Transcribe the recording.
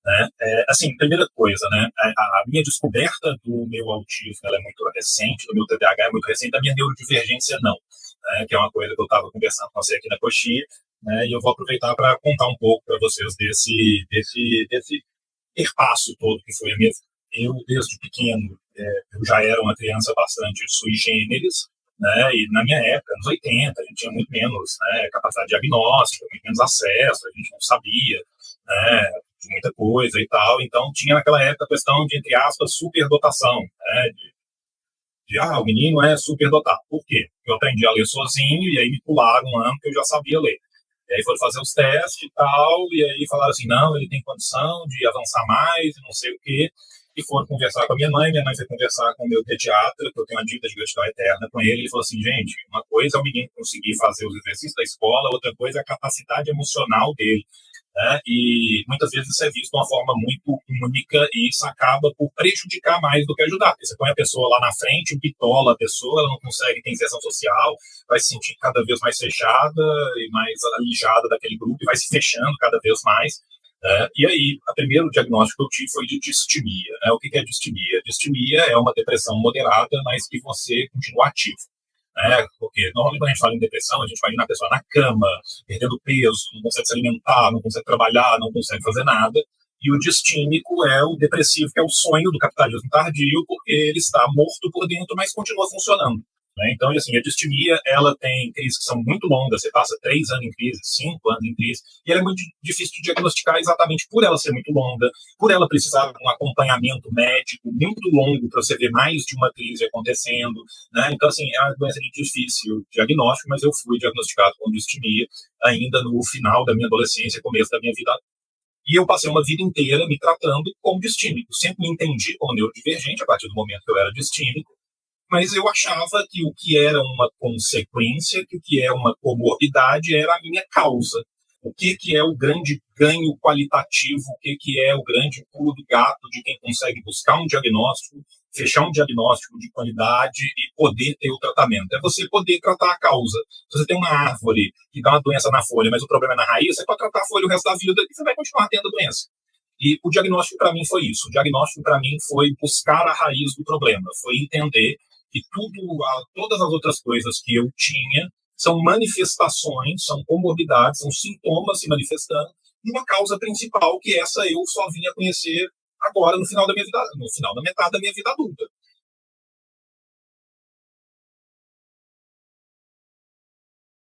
né? Assim, primeira coisa, né? A minha descoberta do meu autismo ela é muito recente, do meu TDAH é muito recente, a minha neurodivergência não, né? Que é uma coisa que eu estava conversando com você aqui na Coxia, né? E eu vou aproveitar para contar um pouco para vocês desse perpasso todo que foi a minha vida. Eu, desde pequeno, eu já era uma criança bastante sui generis, né? E na minha época, nos 80, a gente tinha muito menos, né, capacidade diagnóstica, muito menos acesso, a gente não sabia, né, de muita coisa e tal. Então, tinha naquela época a questão de, entre aspas, superdotação, né, o menino é superdotado. Por quê? Eu aprendi a ler sozinho e aí me pularam um ano que eu já sabia ler. E aí foram fazer os testes e tal, e aí falaram assim, não, ele tem condição de avançar mais, não sei o quê. E foram conversar com a minha mãe foi conversar com o meu pediatra, que eu tenho uma dívida de gratidão eterna com ele, e falou assim, gente, uma coisa é o menino conseguir fazer os exercícios da escola, outra coisa é a capacidade emocional dele, né? E muitas vezes isso é visto de uma forma muito única e isso acaba por prejudicar mais do que ajudar. Porque você põe a pessoa lá na frente, bitola a pessoa, ela não consegue ter inserção social, vai se sentir cada vez mais fechada e mais alijada daquele grupo e vai se fechando cada vez mais. E aí, o primeiro diagnóstico que eu tive foi de distimia. Né? O que é distimia? Distimia é uma depressão moderada, mas que você continua ativo. Né? Porque normalmente quando a gente fala em depressão, a gente imagina a pessoa na cama, perdendo peso, não consegue se alimentar, não consegue trabalhar, não consegue fazer nada. E o distímico é o depressivo, que é o sonho do capitalismo tardio, porque ele está morto por dentro, mas continua funcionando. Né? Então, assim, a distimia, ela tem crises que são muito longas, você passa 3 anos em crise, 5 anos em crise, e ela é muito difícil de diagnosticar exatamente por ela ser muito longa, por ela precisar de um acompanhamento médico muito longo para você ver mais de uma crise acontecendo, né? Então, assim, é uma doença de difícil diagnóstico, mas eu fui diagnosticado com distimia ainda no final da minha adolescência, começo da minha vida. E eu passei uma vida inteira me tratando como distímico. Sempre me entendi como neurodivergente a partir do momento que eu era distímico, mas eu achava que o que era uma consequência, que o que é uma comorbidade era a minha causa. O que é o grande ganho qualitativo, o que é o grande pulo do gato de quem consegue buscar um diagnóstico, fechar um diagnóstico de qualidade e poder ter o tratamento. É você poder tratar a causa. Se você tem uma árvore que dá uma doença na folha, mas o problema é na raiz, você pode tratar a folha o resto da vida e você vai continuar tendo a doença. E o diagnóstico para mim foi isso. O diagnóstico para mim foi buscar a raiz do problema, foi entender que todas as outras coisas que eu tinha são manifestações, são comorbidades, são sintomas se manifestando de uma causa principal que essa eu só vinha conhecer agora no final da minha vida, no final da metade da minha vida adulta.